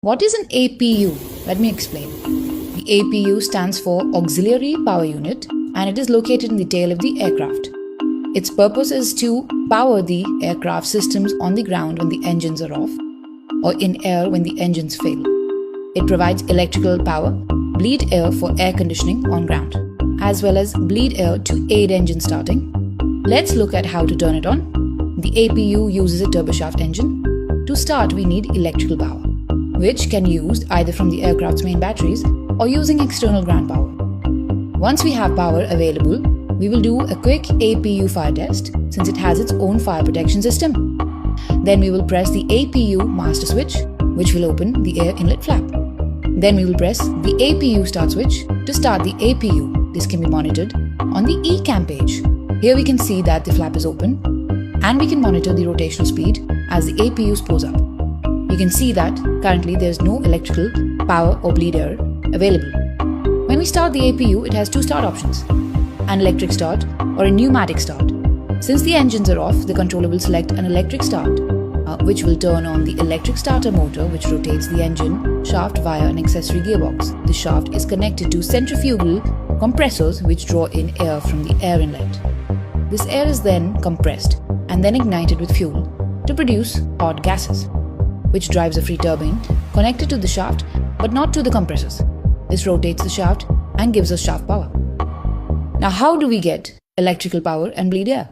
What is an APU? Let me explain. The APU stands for Auxiliary Power Unit and it is located in the tail of the aircraft. Its purpose is to power the aircraft systems on the ground when the engines are off or in air when the engines fail. It provides electrical power, bleed air for air conditioning on ground, as well as bleed air to aid engine starting. Let's look at how to turn it on. The APU uses a turboshaft engine. To start, we need electrical power, which can be used either from the aircraft's main batteries or using external ground power. Once we have power available, we will do a quick APU fire test since it has its own fire protection system. Then we will press the APU master switch, which will open the air inlet flap. Then we will press the APU start switch to start the APU. This can be monitored on the eCam page. Here we can see that the flap is open and we can monitor the rotational speed as the APU spools up. You can see that currently there is no electrical power or bleed air available. When we start the APU, it has two start options, an electric start or a pneumatic start. Since the engines are off, the controller will select an electric start, which will turn on the electric starter motor which rotates the engine shaft via an accessory gearbox. The shaft is connected to centrifugal compressors which draw in air from the air inlet. This air is then compressed and then ignited with fuel to produce hot gases, which drives a free turbine connected to the shaft but not to the compressors. This rotates the shaft and gives us shaft power. Now, how do we get electrical power and bleed air?